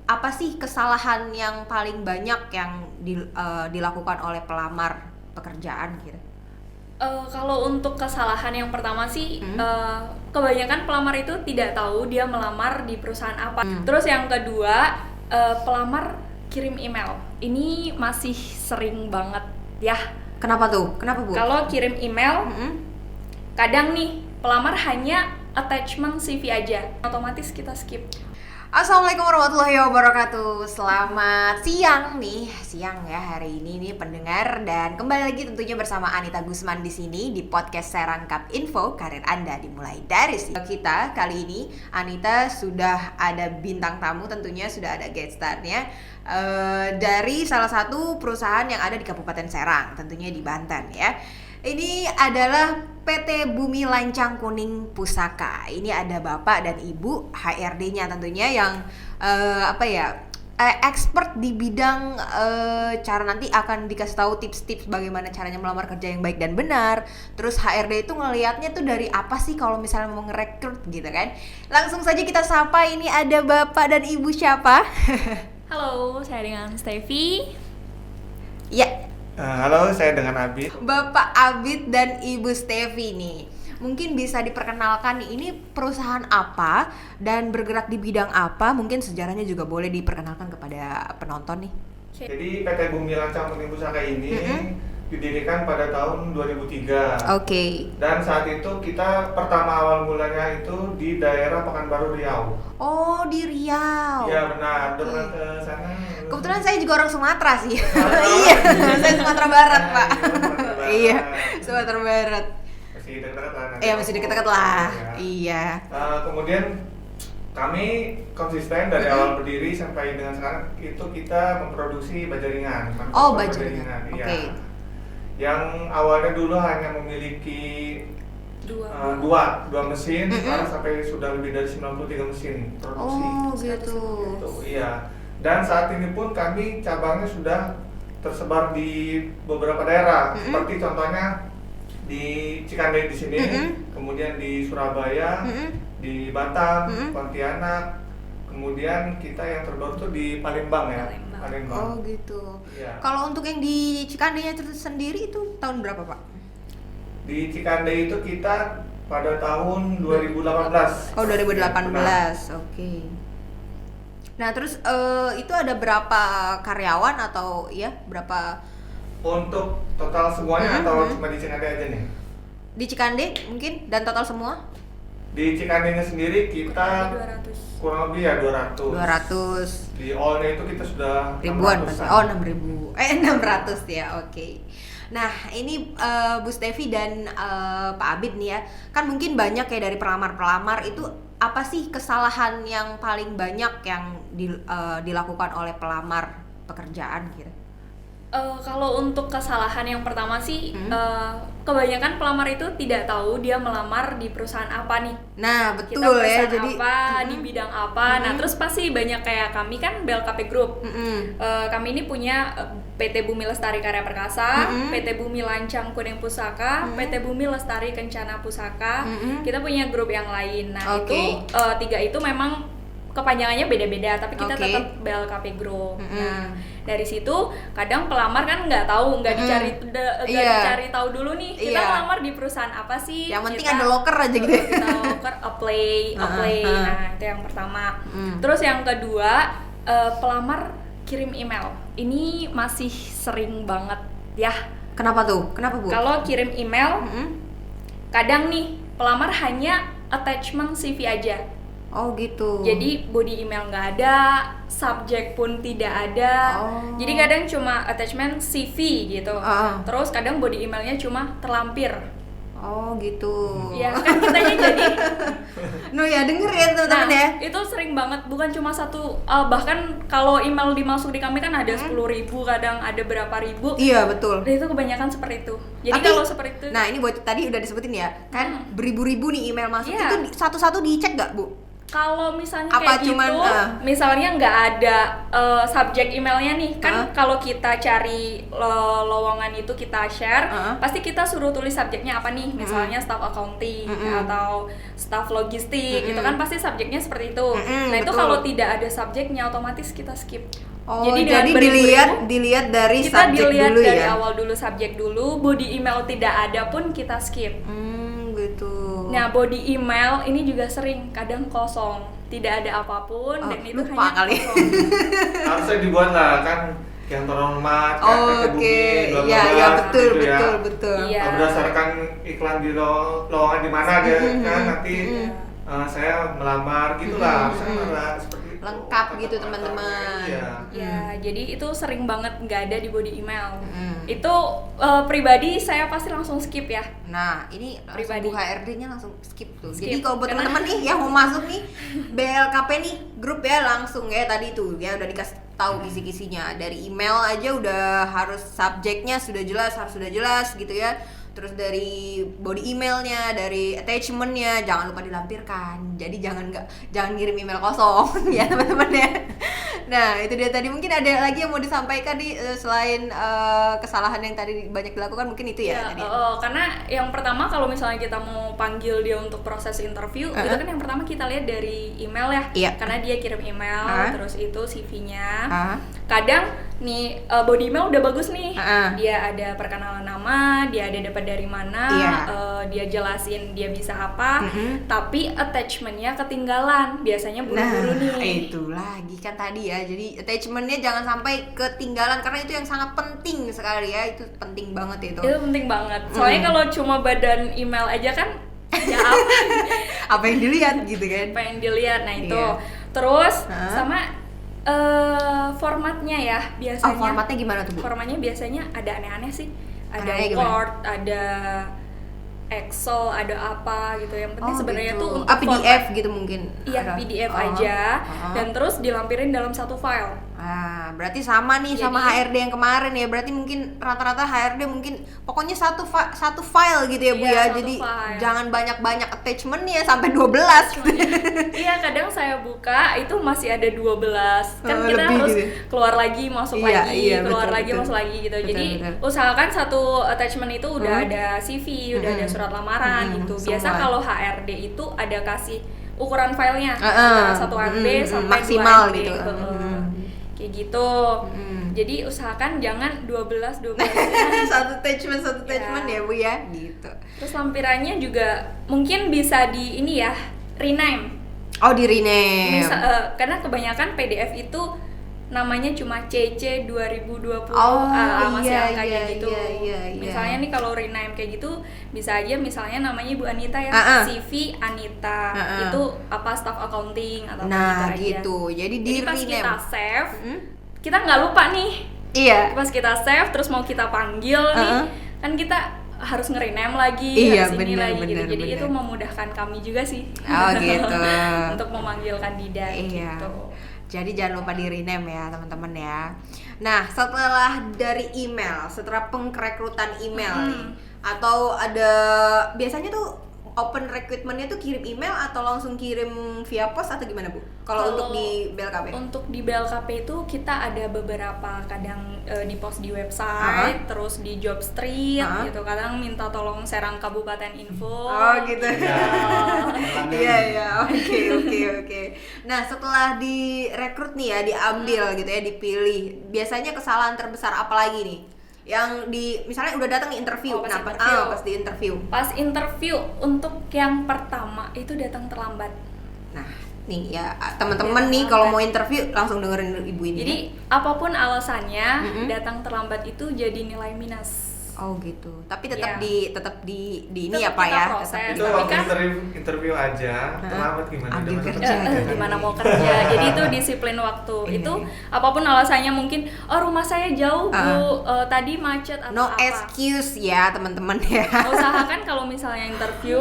apa sih kesalahan yang paling banyak yang dilakukan oleh pelamar pekerjaan gitu? Kalau untuk kesalahan yang pertama sih, kebanyakan pelamar itu tidak tahu dia melamar di perusahaan apa. Terus yang kedua, pelamar kirim email. Ini masih sering banget ya. Kenapa tuh? Kenapa, Bu? Kalau kirim email, kadang nih pelamar hanya attachment CV aja, otomatis kita skip. Assalamualaikum warahmatullahi wabarakatuh. Selamat siang ya hari ini nih pendengar, dan kembali lagi tentunya bersama Anita Gusman di sini di podcast Serangkap Info Karir Anda dimulai dari sini. Kita kali ini Anita sudah ada bintang tamu, tentunya sudah ada guest star-nya dari salah satu perusahaan yang ada di Kabupaten Serang, tentunya di Banten ya. Ini adalah PT Bumi Lancang Kuning Pusaka. Ini ada Bapak dan Ibu HRD-nya tentunya yang expert di bidang cara, nanti akan dikasih tahu tips-tips bagaimana caranya melamar kerja yang baik dan benar. Terus HRD itu ngelihatnya tuh dari apa sih kalau misalnya mau ngerekrut gitu kan. Langsung saja kita sapa, ini ada Bapak dan Ibu siapa? Halo, saya dengan Steffi. Ya. Halo, saya dengan Abid. Bapak Abid dan Ibu Steffi nih, mungkin bisa diperkenalkan nih, ini perusahaan apa dan bergerak di bidang apa? Mungkin sejarahnya juga boleh diperkenalkan kepada penonton nih. Jadi PT Bumi Lancang Kuning Pusaka ini didirikan pada tahun 2003. Oke. Dan saat itu kita pertama awal mulanya itu di daerah Pekanbaru Riau. Oh, di Riau. Iya benar, pernah ke sana. Kebetulan saya juga orang Sumatera sih. Iya, saya Sumatera Barat, Pak. Iya, Sumatera Barat. Masih dekat-dekat lah. Iya, masih dekat-dekat lah. Ya. Iya. Kemudian kami konsisten dari awal berdiri sampai dengan sekarang itu kita memproduksi baja ringan. Oh, baja ringan. Iya. Oke. Yang awalnya dulu hanya memiliki dua mesin, sekarang sampai sudah lebih dari 93 mesin produksi. Oh, gitu. Iya. Dan saat ini pun kami cabangnya sudah tersebar di beberapa daerah, seperti contohnya di Cikande di sini, kemudian di Surabaya, di Batam, Pontianak, kemudian kita yang terbaru tuh di Palembang ya. Palembang. Oh, gitu. Iya. Kalau untuk yang di Cikandenya itu sendiri itu tahun berapa, Pak? Di Cikande itu kita pada tahun 2018. Oh, 2018. Ya, Oke. Nah, terus itu ada berapa karyawan atau ya berapa? Untuk total semuanya atau cuma di Cikande aja nih? Di Cikande mungkin, dan total semua? Di Cikandenya sendiri kita 200. kurang lebih ya 200. 200 Di all-nya itu kita sudah ribuan 600-an. pasti. Oh, 600 ya. Oke. Nah, ini Bu Stevi dan Pak Abid nih ya. Kan mungkin banyak ya dari pelamar-pelamar itu, apa sih kesalahan yang paling banyak yang dilakukan oleh pelamar pekerjaan gitu? Kalau untuk kesalahan yang pertama sih, kebanyakan pelamar itu tidak tahu dia melamar di perusahaan apa nih. Nah, betul Kita ya. perusahaan Jadi apa, di bidang apa. Nah, terus pasti banyak kayak kami kan BLKP Group. Kami ini punya PT Bumi Lestari Karya Perkasa, PT Bumi Lancang Kuning Pusaka, PT Bumi Lestari Kencana Pusaka. Kita punya grup yang lain. Nah, itu tiga itu memang kepanjangannya beda-beda, tapi kita tetap BLKP Group. Nah, dari situ kadang pelamar kan nggak tahu, nggak dicari tahu dulu nih kita melamar di perusahaan apa sih. Yang penting ada loker aja gitu. Kita loker, apply. Nah, itu yang pertama. Terus yang kedua, pelamar kirim email. Ini masih sering banget ya. Kenapa tuh? Kenapa, Bu? Kalau kirim email, kadang nih pelamar hanya attachment CV aja. Oh, gitu. Jadi body email nggak ada, subjek pun tidak ada. Jadi kadang cuma attachment CV gitu. Terus kadang body emailnya cuma terlampir. Oh, gitu. Ya kan kitanya jadi. No ya, denger ya teman-teman ya. Itu sering banget, bukan cuma satu. Bahkan kalau email dimasuk di kami kan ada 10.000, kadang ada berapa ribu. Iya, betul. Dan itu kebanyakan seperti itu. Jadi Tapi, kalau seperti itu. Nah, ini buat tadi udah disebutin ya, kan beribu-ribu nih email masuk. Iya. Itu satu-satu dicek nggak, Bu? Kalau misalnya Apa kayak cuman, gitu, misalnya nggak ada subjek emailnya nih, kan kalau kita cari lowongan itu kita share, pasti kita suruh tulis subjeknya apa nih, misalnya staff accounting atau staff logistik, itu kan pasti subjeknya seperti itu. Nah itu betul. kalau tidak ada subjeknya otomatis kita skip. Oh, dengan jadi beribu-ribu, dilihat dari kita subjek dilihat dulu dari ya. awal dulu subjek dulu, body email tidak ada pun kita skip. Gitu. Nah, body email ini juga sering kadang kosong, tidak ada apapun dan itu lupa hanya kali. kosong. Harusnya dibuat lah kan yang terhormat, kan PT Bumi, bla bla ya bla, betul gitu ya. betul. Iya. Berdasarkan iklan di lowongan di mana dia kan nanti saya melamar gitulah, harusnya ada seperti itu. Lengkap gitu, Kata-kata, teman-teman. Iya. Ya, jadi itu sering banget nggak ada di body email. Itu pribadi saya pasti langsung skip ya. Nah, ini Pribadi. langsung HRD-nya langsung skip tuh. Skip. Jadi kalau buat Karena- teman-teman nih yang mau masuk nih BLKP nih grup ya, langsung ya tadi tuh ya udah dikasih tahu kisi-kisinya. Dari email aja udah harus subjeknya sudah jelas, harus sudah jelas gitu ya. Terus dari body emailnya, dari attachmentnya jangan lupa dilampirkan. Jadi jangan ngirim email kosong ya teman-teman ya. Nah itu dia tadi, mungkin ada lagi yang mau disampaikan nih selain kesalahan yang tadi banyak dilakukan, mungkin itu ya tadi. Karena yang pertama kalau misalnya kita mau panggil dia untuk proses interview, itu kan yang pertama kita lihat dari email ya. Iya. Karena dia kirim email, terus itu CV-nya. Kadang nih body email udah bagus nih. Dia ada perkenalan nama, dia ada dapat dari mana, dia jelasin dia bisa apa, tapi attachmentnya ketinggalan, biasanya buru-buru nih. Nah, itu lagi kan tadi ya. Jadi attachmentnya jangan sampai ketinggalan karena itu yang sangat penting sekali ya. Itu penting banget itu. Itu penting banget. Soalnya kalau cuma badan email aja kan ya apa? Apa yang dilihat gitu kan? Apa yang dilihat. Nah itu. Iya. Terus sama formatnya ya biasanya. Oh, formatnya gimana tuh, Bu? Formatnya biasanya ada aneh-aneh sih. Ada Aneh-aneh Word, ada Excel, ada apa gitu. Yang penting sebenarnya gitu. tuh untuk PDF gitu mungkin. Iya, Ada. PDF aja dan terus dilampirin dalam satu file. Berarti sama nih sama Jadi- HRD yang kemarin ya. Berarti mungkin rata-rata HRD mungkin pokoknya satu file gitu ya Bu Iya, ya. satu Jadi file. jangan banyak-banyak attachmentnya sampai 12. Iya, kadang saya buka itu masih ada 12. Kan kita Lebih harus gitu. keluar lagi, masuk Iya, lagi, iya, keluar betul, lagi, betul. masuk lagi gitu. Betul, Jadi betul. usahakan satu attachment itu udah ada CV, udah ada surat lamaran gitu. Biasa semua. kalau HRD itu ada kasih ukuran filenya Heeh. antara 1 MB sampai maksimal 2 MB gitu. kayak gitu. Jadi usahakan jangan 12 satu attachment ya Bu ya. Gitu. Terus lampirannya juga mungkin bisa di ini ya, rename. Oh, di rename. Karena kebanyakan PDF itu namanya cuma CC 2020 Oh, masih iya, angkanya iya, gitu. iya. Misalnya nih kalau rename kayak gitu bisa aja misalnya namanya Ibu Anita ya, CV Anita. Itu apa staff accounting atau Nah, apa aja. gitu. Jadi di pas rename. kita save, kita nggak lupa nih. Iya. Pas kita save terus mau kita panggil nih, kan kita harus nge-rename lagi, Iya, harus ini bener, lagi gitu. bener, Jadi bener. itu memudahkan kami juga sih. Oh, gitu. Untuk memanggil kandidat Iya. gitu. Jadi jangan lupa di rename ya teman-teman ya. Nah setelah dari email, setelah pengrekrutan email nih, atau ada biasanya tuh open recruitment-nya tuh kirim email atau langsung kirim via pos atau gimana Bu? Kalau untuk di BLKP? Untuk di BLKP itu kita ada beberapa kadang di post di website, terus di job street gitu. Kadang minta tolong Serang Kabupaten Info. Oh gitu. Iya. Iya, oke. Nah setelah direkrut nih ya, diambil gitu ya, dipilih. Biasanya kesalahan terbesar apa lagi nih? Yang misalnya udah datang nih interview, pas pas di interview. Pas interview untuk yang pertama itu datang terlambat. Nah, nih ya teman-teman nih kalau mau interview langsung dengerin ibu ini. Jadi apapun alasannya datang terlambat itu jadi nilai minus. Oh gitu. Tapi tetap Iya. di ini Tetap ya Pak kita ya. proses. Tetap Itu Tapi waktu kan- interview aja, terlambat gimana? Ambil Udah kerja. masuk Gimana mau kerja, jadi itu disiplin waktu. Itu apapun alasannya, mungkin rumah saya jauh Bu, tadi macet atau No apa. excuse ya teman-teman ya. Usahakan kalau misalnya interview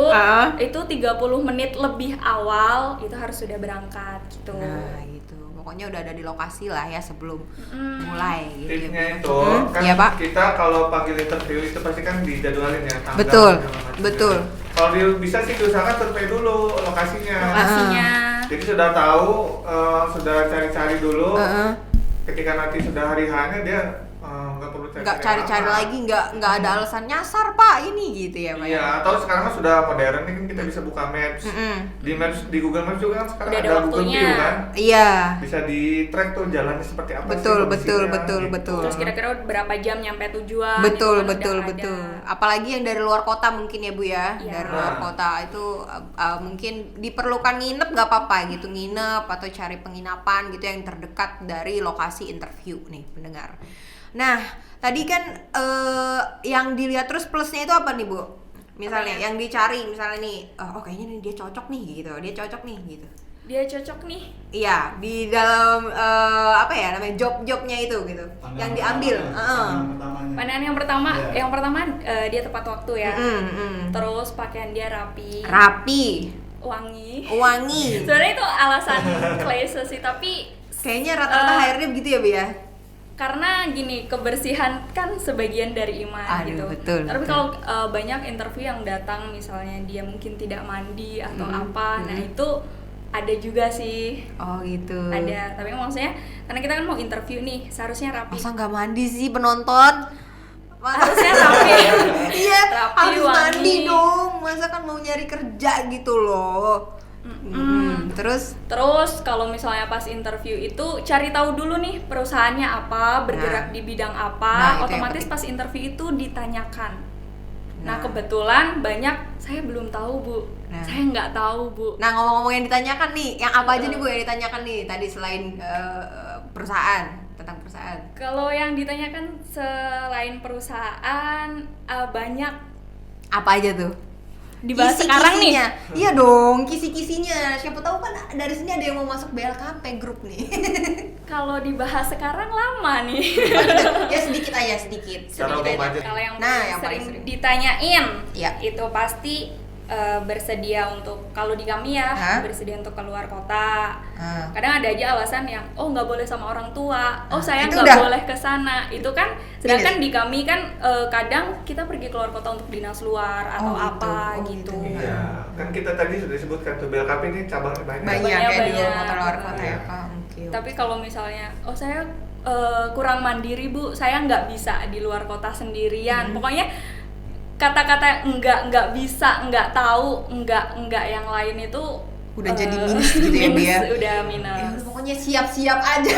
itu 30 menit lebih awal itu harus sudah berangkat gitu. Nah gitu. Pokoknya udah ada di lokasi lah ya sebelum mulai gitu. Tipsnya ya, Bu. itu kan Iya, Pak. kita kalau panggil interview itu pasti kan dijadwalin ya tanggal Betul, segala macam. betul. Kalau bisa sih diusahakan survei dulu lokasinya. Lokasinya. Jadi sudah tahu, sudah cari-cari dulu. Ketika nanti sudah hari H-nya dia nggak perlu nggak cari-cari lagi, nggak ada alasan nyasar Pak ini gitu ya Pak. Iya, atau sekarang kan sudah modern nih kan kita bisa buka Maps. Di Maps di Google Maps juga kan sekarang Udah ada ada Google waktunya. View kan. Iya. Bisa di track tuh jalannya seperti apa Betul, sih betul, kondisinya, betul, gitu. betul. Terus kira-kira berapa jam nyampe tujuan? Betul, itu kan betul, udah betul. ada. Apalagi yang dari luar kota mungkin ya Bu ya. Iya. Dari luar kota itu mungkin diperlukan nginep nggak apa-apa gitu, nginep atau cari penginapan gitu yang terdekat dari lokasi interview nih pendengar. Nah, tadi kan yang dilihat terus plusnya itu apa nih Bu? Misalnya yang dicari misalnya nih, oh kayaknya nih dia cocok nih gitu, dia cocok nih gitu. Dia cocok nih. Iya, di dalam apa ya namanya job-jobnya itu gitu, yang diambil. Pandangan yang pertama, Iya. yang pertama dia tepat waktu ya. Terus pakaian dia Rapi, wangi. Sebenarnya itu alasan klise sih, tapi kayaknya rata-rata HRD begitu ya Bu ya. karena gini, kebersihan kan sebagian dari iman. Aduh, gitu. betul, Tapi betul. kalau banyak interview yang datang misalnya dia mungkin tidak mandi atau apa, nah itu ada juga sih. Oh gitu. Ada, tapi maksudnya karena kita kan mau interview nih, seharusnya rapi. Masa nggak mandi sih penonton? Harusnya rapi. Iya, Rapi, harus wangi. mandi dong. Masa kan mau nyari kerja gitu loh. Terus kalau misalnya pas interview itu cari tahu dulu nih perusahaannya apa, bergerak di bidang Nah, apa, itu yang otomatis penting. pas interview itu ditanyakan. Nah Nah. kebetulan banyak saya belum tahu Bu, Nah. saya nggak tahu Bu. Nah ngomong-ngomong yang ditanyakan nih, yang apa aja nih Bu yang ditanyakan nih tadi selain perusahaan, tentang perusahaan? Kalau yang ditanyakan selain perusahaan banyak Apa aja tuh? dibahas sekarang nih. Iya dong, kisi-kisinya. Siapa tahu kan dari sini ada yang mau masuk BLKP grup nih. Kalau dibahas sekarang lama nih. Ya sedikit aja, sedikit. Secara umum aja. Kalau yang, Nah, yang sering paling sering. ditanyain Iya. itu pasti bersedia untuk, kalau di kami ya, Hah? bersedia untuk keluar kota. Ah. Kadang ada aja alasan yang nggak boleh sama orang tua, saya itu nggak udah. boleh ke sana. Itu kan sedangkan di kami kan kadang kita pergi keluar kota untuk dinas luar atau Oh, gitu. apa Oh, gitu. gitu. Iya, kan kita tadi sudah sebutkan tuh BLKP ini cabangnya banyak. Banyak ya di Banyak. kota luar kota ya Kak. Oke. Tapi kalau misalnya, saya kurang mandiri Bu, saya nggak bisa di luar kota sendirian. Pokoknya kata-kata nggak bisa, nggak tahu, nggak yang lain itu Udah jadi minus gitu ya Bu ya? udah Ya minus. udah, pokoknya siap-siap aja.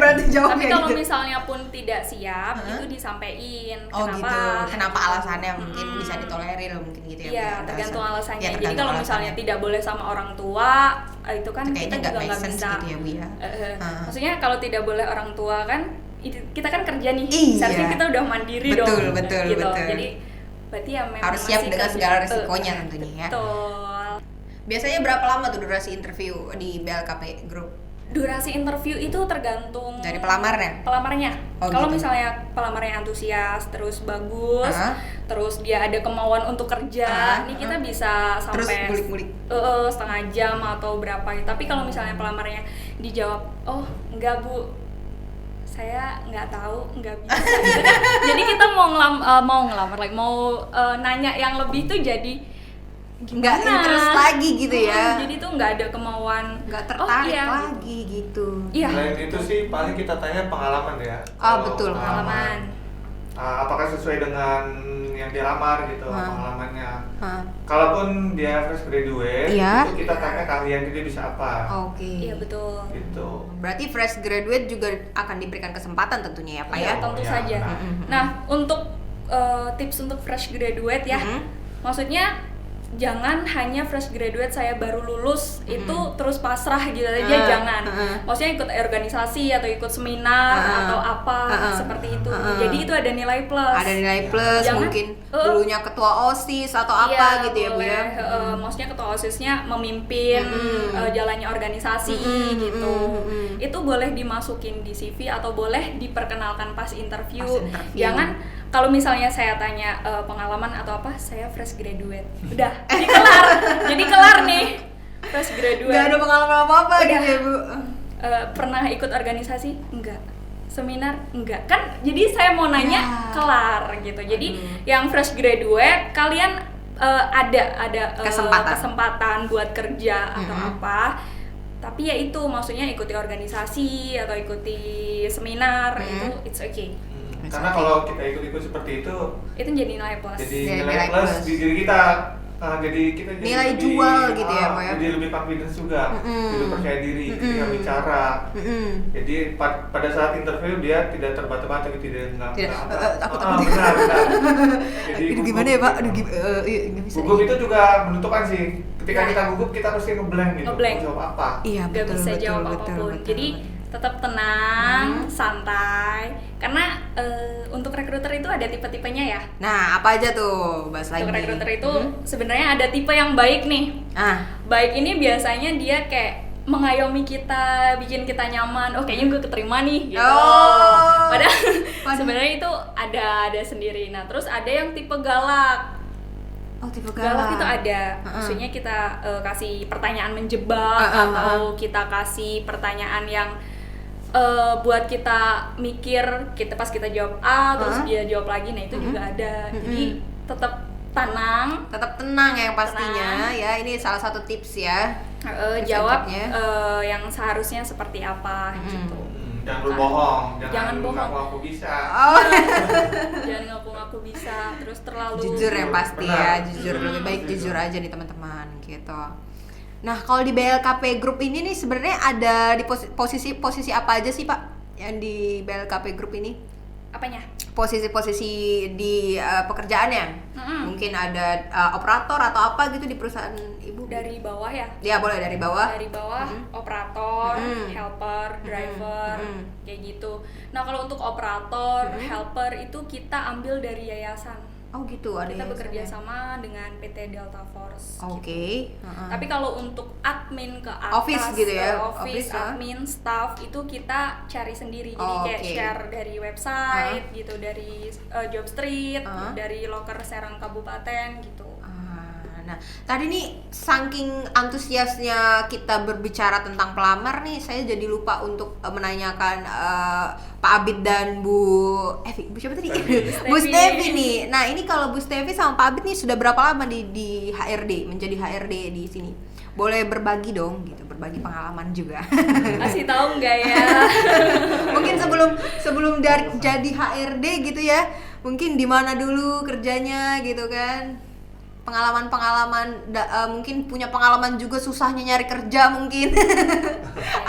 Berarti Tapi jawabnya kalau gitu. misalnya pun tidak siap, itu disampaikan. Oh Kenapa? gitu. Kenapa alasannya mungkin bisa ditolerir mungkin gitu ya? Bu, Iya, ya, tergantung alasannya. Ya, Jadi tergantung kalau misalnya alasannya. tidak boleh sama orang tua, itu kan Kayaknya kita nggak juga make nggak sense bisa. gitu ya Bu ya? Maksudnya kalau tidak boleh orang tua kan, kita kan kerja nih. Iya. Seharusnya kita udah mandiri Betul, dong. betul, gitu. betul. Jadi berarti ya memang Harus siap masih dengan kerja. segala resikonya tentunya ya. Betul. Biasanya berapa lama tuh durasi interview di BLKP Group? Durasi interview itu tergantung Dari pelamarnya? Pelamarnya. Oh, Kalau gitu. misalnya pelamarnya antusias, terus bagus, Aha. terus dia ada kemauan untuk kerja, Aha, nih kita bisa Terus sampai ngulik-ngulik. setengah jam atau berapa. Tapi kalau misalnya pelamarnya dijawab, enggak Bu, saya nggak tahu, nggak bisa. Jadi kita mau ngelamar lagi, mau nanya yang lebih tuh jadi Nggak gimana? interest lagi gitu ya? Jadi tuh nggak ada kemauan, Nggak tertarik iya, lagi gitu. Iya. Selain itu sih paling kita tanya pengalaman ya. Ah, Kalau betul, pengalaman. Apakah sesuai dengan yang dilamar gitu Ah. pengalamannya. Hah. Kalaupun dia fresh graduate, Iya. itu kita tanya keahliannya dia bisa apa. Oke. Iya betul. Gitu. Berarti fresh graduate juga akan diberikan kesempatan tentunya ya Pak ya? Iya, tentu ya, saja. nah. Nah, untuk tips untuk fresh graduate ya, maksudnya jangan hanya fresh graduate saya baru lulus itu terus pasrah gitu aja, jangan. Maksudnya ikut organisasi atau ikut seminar atau apa seperti itu. Jadi itu ada nilai plus. Ada nilai plus, Jangan- mungkin dulunya ketua OSIS atau apa gitu ya Bu boleh. ya? Maksudnya ketua OSISnya memimpin jalannya organisasi gitu. Itu boleh dimasukin di CV atau boleh diperkenalkan pas interview. Pas interview. Jangan kalau misalnya saya tanya pengalaman atau apa, saya fresh graduate. Udah, jadi kelar. Jadi kelar nih. Fresh graduate. Gak ada pengalaman apa-apa Udah. gitu ya Bu? Pernah ikut organisasi? Enggak. Seminar? Enggak. Kan jadi saya mau nanya Ya. kelar gitu. Jadi yang fresh graduate kalian ada Kesempatan. kesempatan buat kerja atau apa. tapi ya itu maksudnya ikuti organisasi atau ikuti seminar itu it's okay. Karena kalau kita ikut-ikut seperti itu jadi nilai plus. Jadi nilai plus di diri kita. Jadi kita jadi nilai lebih, jual gitu ya Pak ya. Jadi lebih confidence juga, lebih percaya diri ketika bicara. Jadi pada saat interview dia tidak terbata-bata gitu, tidak takut. benar. Jadi gimana ya Pak? Nggak bisa. Gugup itu juga menentukan sih. Ketika kita gugup kita pasti ngeblank gitu. Jawab apa? Iya, Gak bisa jawab apapun. Jadi tetap tenang, santai. Karena untuk rekruter itu ada tipe-tipenya ya. Nah, apa aja tuh? Bahas lagi. Untuk rekruter itu sebenarnya ada tipe yang baik nih. Baik ini biasanya dia kayak mengayomi kita, bikin kita nyaman. Oh, kayaknya gue keterima nih gitu. Padahal sebenarnya itu ada sendiri. Nah, terus ada yang tipe galak. Oh, tipe galak itu ada. Maksudnya kita kasih pertanyaan menjebak atau kita kasih pertanyaan yang buat kita mikir, pas kita jawab A terus dia jawab lagi, nah itu juga ada. Jadi tetap tenang ya pastinya. Ya, ini salah satu tips ya. Jawab yang seharusnya seperti apa gitu. Jangan berbohong, jangan bohong. Ngaku bisa. Jangan ngaku bisa, terus terlalu jujur yang pasti ya, jujur lebih baik jujur aja nih teman-teman gitu. Nah, kalau di BLKP Group ini nih sebenarnya ada di posisi apa aja sih Pak yang di BLKP Group ini? Apanya? Posisi-posisi di pekerjaannya. Mungkin ada operator atau apa gitu di perusahaan Ibu? Dari bawah ya? Ya, boleh dari bawah. Dari bawah, operator, helper, driver, kayak gitu. Nah, kalau untuk operator, helper itu kita ambil dari yayasan. Oh gitu, ada kita bekerja sama dengan PT Delta Force. Oke. Gitu. Tapi kalau untuk admin ke atas, office gitu ya, office admin, staff itu kita cari sendiri. Jadi kayak share dari website gitu, dari Jobstreet, dari loker Serang Kabupaten gitu. Nah, tadi nih saking antusiasnya kita berbicara tentang pelamar nih, saya jadi lupa untuk menanyakan Pak Abid dan Bu siapa tadi? Bu Stevi nih. Nah, ini kalau Bu Stevi sama Pak Abid nih sudah berapa lama di HRD, menjadi HRD di sini? Boleh berbagi dong gitu, berbagi pengalaman juga. Kasih tahu nggak ya? Mungkin sebelum jadi HRD gitu ya, mungkin di mana dulu kerjanya gitu kan? Pengalaman mungkin punya pengalaman juga susahnya nyari kerja mungkin.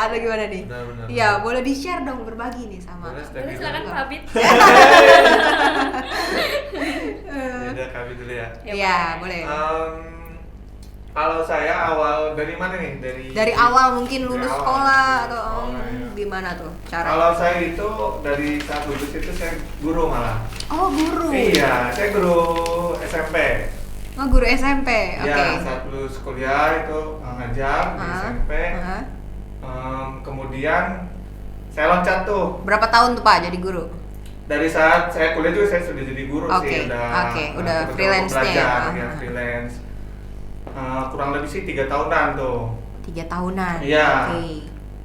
Atau gimana nih? Iya, boleh di-share dong, berbagi nih sama. Boleh silakan Pak Abid. Udah Kabit dulu ya. Iya, boleh. Kalau saya awal dari mana nih? Dari awal mungkin lulus sekolah atau gimana tuh cara? Kalau saya itu dari saat lulus itu saya guru malah. Oh, guru. Iya, saya guru SMP. Oh, guru SMP, oke. Ya, saat lulus kuliah itu ngajar di SMP. Kemudian saya loncat tuh. Berapa tahun tuh Pak jadi guru? Dari saat saya kuliah tuh saya sudah jadi guru sih, udah freelance-nya ya, freelance. Kurang lebih sih 3 tahunan tuh. 3 tahunan. Iya.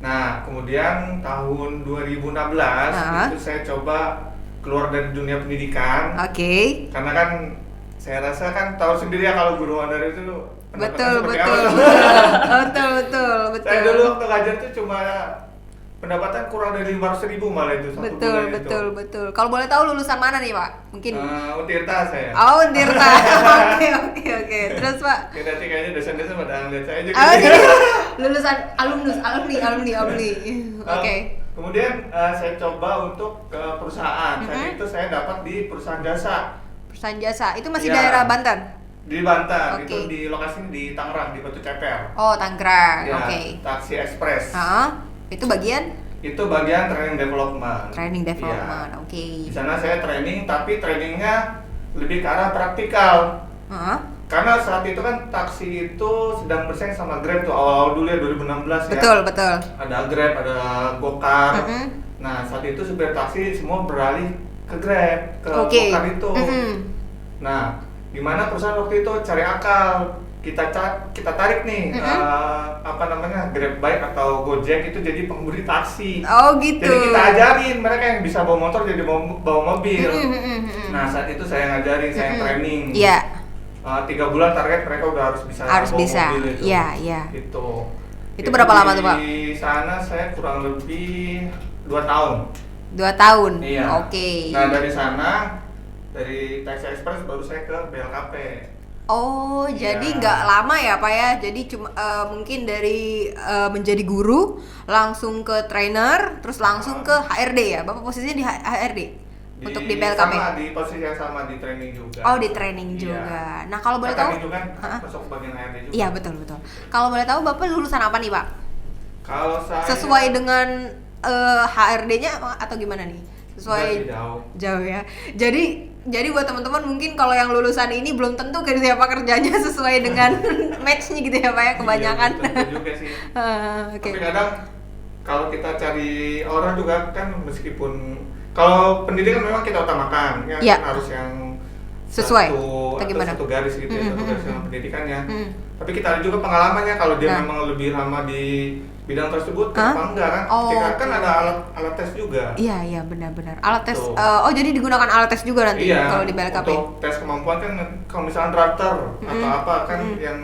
Nah, kemudian tahun 2016 itu saya coba keluar dari dunia pendidikan. Karena kan saya rasa kan tahu sendiri ya kalau guru honorer itu betul. Saya dulu waktu ngajar tuh cuma pendapatan kurang dari 500.000 malah itu satu bulan itu. Betul. Kalau boleh tahu lulusan mana nih Pak? Mungkin Untirta saya. Oh, Untirta. Oke. Terus Pak? Nanti kayaknya dosen-dosen pada ngeliat saya juga. Lulusan alumni. Oke. Kemudian saya coba untuk ke perusahaan. Saat itu saya dapat di perusahaan jasa. Perusahaan jasa itu masih daerah Banten? Di Banten, itu di lokasi di Tangerang, di Batu Ceper. Oh, Tangerang, ya, oke. Taksi Express. Itu bagian? Itu bagian training development. Ya. Oke. Di sana saya training, tapi trainingnya lebih ke arah praktikal. Karena saat itu kan taksi itu sedang bersaing sama Grab tuh, awal dulu ya 2016 ya. Betul. Ada Grab, ada Gokar. Nah, saat itu supir taksi semua beralih ke Grab, ke Gokar itu. Nah, gimana perusahaan waktu itu cari akal, kita tarik nih Grab Bike atau Gojek itu jadi pengemudi taksi. Oh gitu. Jadi kita ajarin mereka yang bisa bawa motor jadi bawa mobil. Nah, saat itu saya ngajarin, saya training. Iya. 3 bulan target mereka udah harus bisa bawa mobil itu. Iya. Gitu. Itu berapa lama tuh, Pak? Di sana saya kurang lebih 2 tahun. 2 tahun. Iya. Oke. Nah, dari sana dari Taxi Express baru saya ke BLKP. Oh, Iya. jadi nggak lama ya Pak ya? Jadi cuma mungkin dari menjadi guru langsung ke trainer, terus langsung ke HRD ya? Bapak posisinya di HRD untuk di BLKP? Sama, di posisi yang sama, di training juga. Oh, di training Iya. juga. Nah, kalau boleh tahu? Kami juga Ha-ha. masuk bagian HRD juga. Iya, betul betul. Kalau boleh tahu Bapak lulusan apa nih, Pak? Kalau saya Sesuai dengan HRD-nya atau gimana nih? Sesuai Masih jauh. jauh ya. Jadi buat teman-teman mungkin kalau yang lulusan ini belum tentu siapa kerjanya sesuai dengan match-nya gitu ya Pak ya, kebanyakan. Iya, betul juga sih. Oke. Tapi kadang kalau kita cari orang juga kan, meskipun kalau pendidikan memang kita utamakan ya, Iya. harus yang Sesuai, satu, atau gimana? satu garis gitu ya, satu garis dengan pendidikannya. Tapi kita ada juga pengalamannya, kalau dia Nah. memang lebih lama di bidang tersebut, Hah? kenapa enggak kan? Oh, Kita kan oke. ada alat tes juga. Iya benar-benar. Alat tes. Tuh. Oh jadi digunakan alat tes juga nanti Iya, kalau di BLKP. untuk tes kemampuan kan, kalau misalnya drafter atau apa kan Mm-mm. yang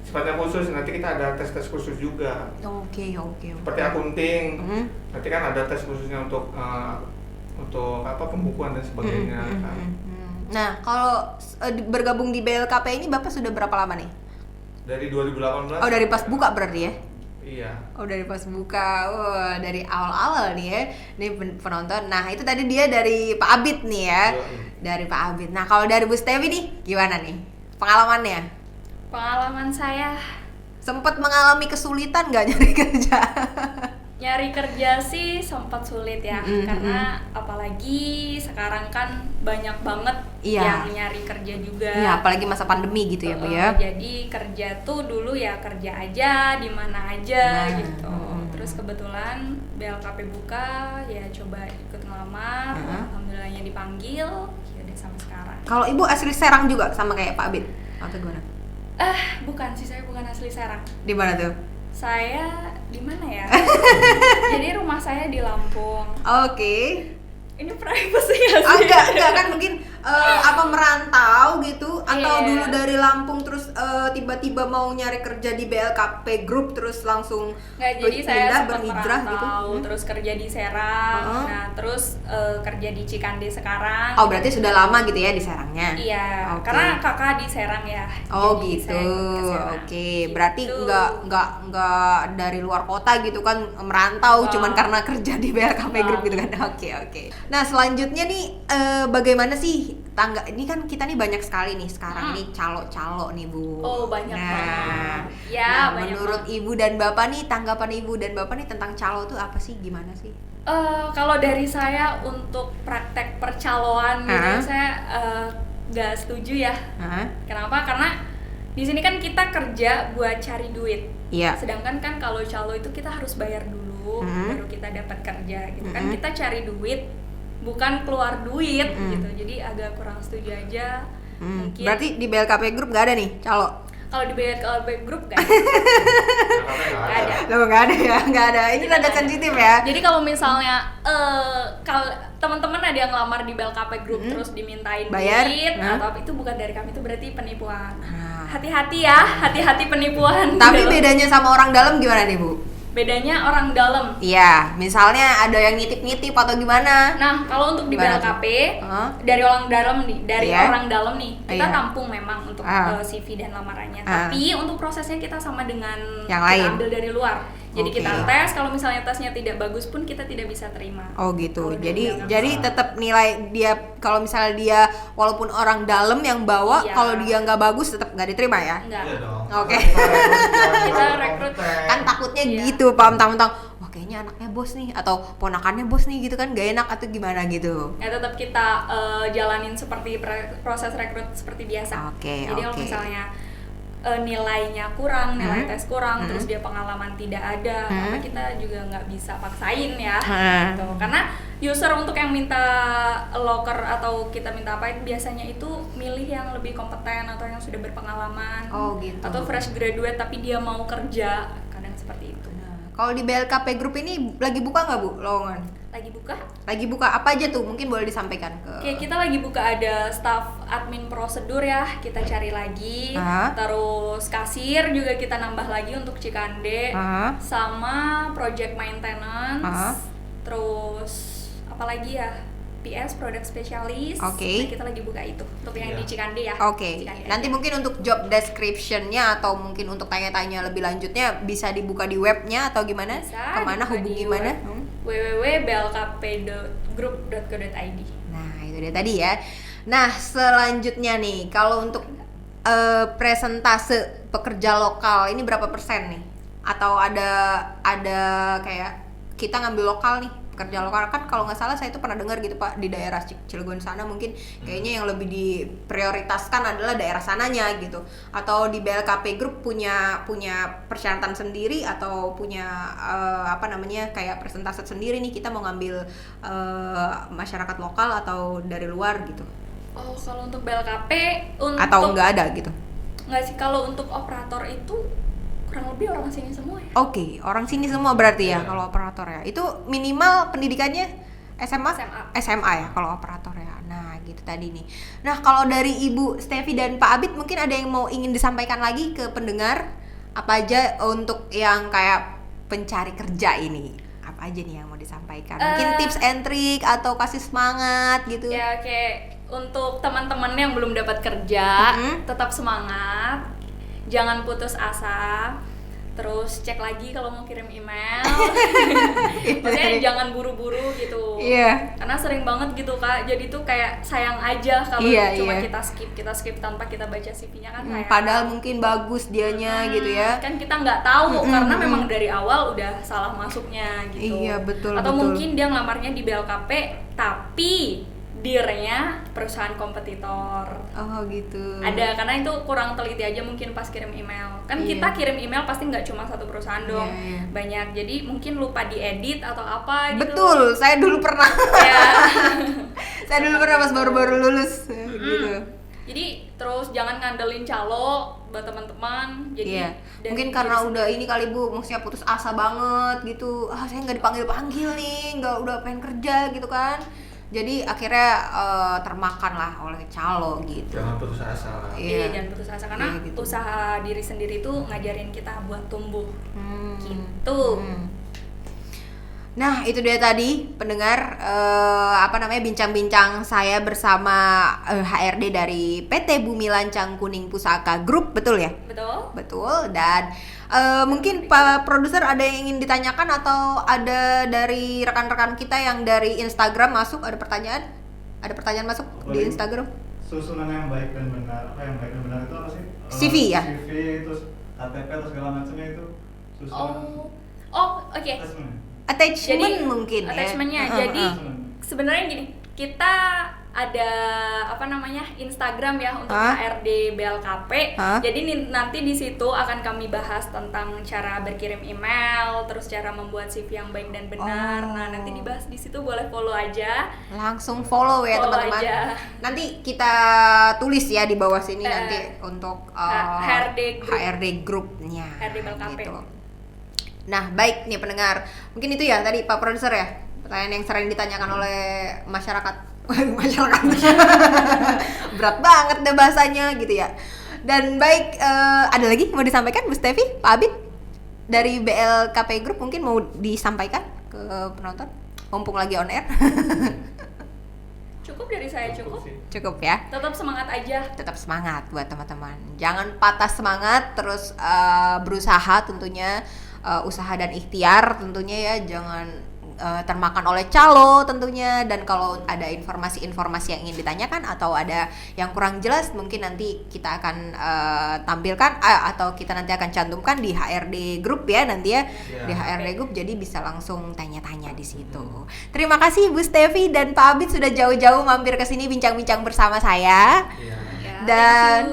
sifatnya khusus, nanti kita ada tes khusus juga. Oke. Seperti akunting, Mm. nanti kan ada tes khususnya untuk apa, pembukuan dan sebagainya kan. Nah kalau bergabung di BLKP ini Bapak sudah berapa lama nih? Dari 2018. Oh dari pas buka berarti ya? Iya. Oh dari pas buka, wah dari awal-awal nih ya, nih penonton. Nah itu tadi dia dari Pak Abid nih ya, Yoi. dari Pak Abid. Nah kalau dari Bu Stevi nih, gimana nih pengalamannya? Pengalaman saya Sempet mengalami kesulitan nggak nyari kerja? nyari kerja sih sempat sulit ya, Mm-mm, karena apalagi sekarang kan banyak banget Iya. yang nyari kerja juga. Iya apalagi masa pandemi gitu ya Bu ya. Jadi kerja tuh dulu ya kerja aja di mana aja Nah, gitu. Terus kebetulan BLKP buka, ya coba ikut ngelamar, alhamdulillahnya dipanggil, ya udah sampai sekarang. Kalau Ibu asli Serang juga sama kayak Pak Abid atau gimana? Bukan sih, saya bukan asli Serang. Di mana tuh? Saya di mana ya? Jadi rumah saya di Lampung. Oke. Ini privacy ya sih? Enggak kan mungkin apa merantau gitu atau Iya. dulu dari Lampung terus tiba-tiba mau nyari kerja di BLKP Group terus langsung Nggak, jadi saya pindah, sempat berhijrah merantau, gitu. terus kerja di Serang, nah terus kerja di Cikande sekarang. Oh berarti sudah lama gitu ya di Serangnya? Iya, Oke. karena kakak di Serang ya. Oh jadi gitu, saya ikut ke Serang. oke. Berarti Gitu. nggak dari luar kota gitu kan merantau, Wah. cuman karena kerja di BLKP Group gitu kan? Oke. Nah selanjutnya nih bagaimana sih tangga? Ini kan kita nih banyak sekali nih sekarang nih calo-calo nih Bu. Oh, banyak Nah, banget. Ya, nah, banyak menurut banget. Ibu dan Bapak nih tanggapan Ibu dan Bapak nih tentang calo tuh apa sih? Gimana sih? Kalau dari saya untuk praktek percaloan gitu, Ah. saya nggak setuju ya. Hah? Kenapa? Karena di sini kan kita kerja buat cari duit. Iya. Sedangkan kan kalau calo itu kita harus bayar dulu, baru kita dapat kerja gitu kan. Kita cari duit, bukan keluar duit gitu. Jadi agak kurang setuju aja. Mungkin Berarti di BLKP Group nggak ada nih calo? kalau di BLKP Group kan. Nggak ada. Loh nggak ada ya, nggak ada. Ini rada sensitif ya. Jadi kalau misalnya kalau teman-teman ada yang ngelamar di BLKP Group terus dimintain Bayar? duit Hah? atau itu bukan dari kami, itu berarti penipuan. Nah. Hati-hati ya, hati-hati penipuan. Tapi Dalam- bedanya sama orang dalam gimana nih Bu? bedanya orang dalam. Iya, misalnya ada yang ngitip-ngitip atau gimana? Nah, kalau untuk di Gimana BLKP Hah? dari orang dalam nih, dari Iya. orang dalam nih, kita Iya. tampung memang untuk CV dan lamarannya. Ah. Tapi untuk prosesnya kita sama dengan Yang kita lain? ambil dari luar. Jadi Oke. kita tes, kalau misalnya tesnya tidak bagus pun kita tidak bisa terima. Oh gitu. Kalau Jadi dari jadi dalam. tetap nilai dia kalau misalnya dia walaupun orang dalam yang bawa, Iya. kalau dia nggak bagus tetap nggak diterima ya? Enggak. Iya dong. Oke. Kita rekrut. Kan takutnya Iya. gitu, paham tentang wah kayaknya anaknya bos nih atau ponakannya bos nih gitu kan gak enak atau gimana gitu. Ya tetap kita jalanin seperti proses rekrut seperti biasa. Oke, Jadi kalau oke. misalnya nilainya kurang, nilai tes kurang, terus dia pengalaman tidak ada, maka kita juga nggak bisa paksain ya. Gitu. Karena user untuk yang minta locker atau kita minta apa biasanya itu milih yang lebih kompeten atau yang sudah berpengalaman. Oh, gitu. Atau fresh graduate tapi dia mau kerja, kadang seperti itu. Nah, kalau di BLKP Group ini lagi buka nggak Bu lowongan? Lagi buka apa aja tuh? Mungkin boleh disampaikan ke. Oke, kita lagi buka ada staff admin prosedur ya, kita cari lagi. Terus kasir juga kita nambah lagi untuk Cikande. Sama project maintenance. Terus apa lagi ya? PS, product specialist. Nah, kita lagi buka itu untuk yang di Cikande ya. Nanti mungkin untuk job description-nya atau mungkin untuk tanya-tanya lebih lanjutnya bisa dibuka di webnya atau gimana? Bisa, kemana hubungi mana? www.blkp.group.co.id. Nah, itu dia tadi ya. Nah, selanjutnya nih, kalau untuk presentase pekerja lokal ini berapa persen nih? Atau ada kayak kita ngambil lokal nih, pekerja lokal kan kalau nggak salah saya itu pernah dengar gitu Pak, di daerah Cilegon sana mungkin kayaknya yang lebih diprioritaskan adalah daerah sananya gitu, atau di BLKP Group punya persyaratan sendiri atau punya kayak presentase sendiri nih, kita mau ngambil masyarakat lokal atau dari luar gitu. Oh, kalau untuk BLKP atau nggak ada gitu? Nggak sih, kalau untuk operator itu kurang lebih orang sini semua ya. Orang sini semua berarti ya kalau operator ya. Itu minimal pendidikannya SMA ya kalau operator ya. Nah, gitu tadi nih. Nah, kalau dari Ibu Stevi dan Pak Abid mungkin ada yang mau ingin disampaikan lagi ke pendengar, apa aja untuk yang kayak pencari kerja ini? Apa aja nih yang mau disampaikan? Mungkin tips and trick atau kasih semangat gitu. Ya, untuk teman-teman yang belum dapat kerja, tetap semangat. Jangan putus asa, terus cek lagi kalau mau kirim email. Maksudnya jangan buru-buru gitu. Karena sering banget gitu Kak, jadi tuh kayak sayang aja kalau cuma kita skip tanpa kita baca CV-nya kan sayang. Padahal mungkin bagus dianya gitu ya. Kan kita nggak tahu karena memang dari awal udah salah masuknya gitu. Iya, betul. Atau mungkin dia ngelamarnya di BLKP tapi dirnya perusahaan kompetitor. Oh gitu. Ada, karena itu kurang teliti aja mungkin pas kirim email. Kan kita kirim email pasti nggak cuma satu perusahaan dong, banyak. Jadi mungkin lupa diedit atau apa gitu. Betul, saya dulu pernah. Saya dulu pernah pas baru-baru lulus gitu. Jadi terus jangan ngandelin calo buat teman-teman. Jadi mungkin karena udah ini kali Bu, maksudnya putus asa banget gitu. Saya nggak dipanggil nih, nggak udah pengen kerja gitu kan. Jadi akhirnya termakan lah oleh calo gitu. Jangan putus asa lah. Iya, jangan putus asa karena gitu. Usaha diri sendiri itu ngajarin kita buat tumbuh. Gitu. Nah, itu dia tadi pendengar bincang-bincang saya bersama HRD dari PT Bumi Lancang Kuning Pusaka Group, betul ya? Betul. Dan mungkin Pak Produser ada yang ingin ditanyakan atau ada dari rekan-rekan kita yang dari Instagram masuk, ada pertanyaan? Ada pertanyaan masuk di Instagram? Susunan yang baik dan benar, yang baik dan benar itu apa sih? CV ya? CV, terus KTP atau segala macamnya itu susunan. Oke. Attachment mungkin attachment-nya. Jadi sebenarnya gini, kita ada Instagram ya untuk HRD BLKP. Jadi nanti di situ akan kami bahas tentang cara berkirim email, terus cara membuat CV yang baik dan benar. Nah, nanti dibahas di situ, boleh follow aja. Langsung follow ya teman-teman. Nanti kita tulis ya di bawah sini nanti untuk HRD Group-nya. HRD BLKP. Gitu. Nah, baik nih pendengar. Mungkin itu ya tadi Pak Produser ya, pertanyaan yang sering ditanyakan oleh masyarakat. Berat banget deh bahasanya gitu ya. Dan baik, ada lagi mau disampaikan Bu Stevi, Pak Abid dari BLKP Group, mungkin mau disampaikan ke penonton mumpung lagi on air. Cukup dari saya, cukup ya. Tetap semangat aja. Tetap semangat buat teman-teman, jangan patah semangat, terus berusaha tentunya, usaha dan ikhtiar tentunya ya, jangan termakan oleh calo tentunya. Dan kalau ada informasi-informasi yang ingin ditanyakan atau ada yang kurang jelas, mungkin nanti kita akan tampilkan atau kita nanti akan cantumkan di HRD Group ya nanti ya, di HRD Group, jadi bisa langsung tanya-tanya di situ. Terima kasih Bu Stevi dan Pak Abid sudah jauh-jauh mampir ke sini bincang-bincang bersama saya. Dan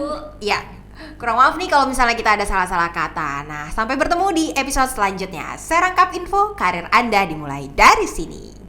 kurang maaf nih kalau misalnya kita ada salah-salah kata. Nah, sampai bertemu di episode selanjutnya. Serangkap info, karir Anda dimulai dari sini.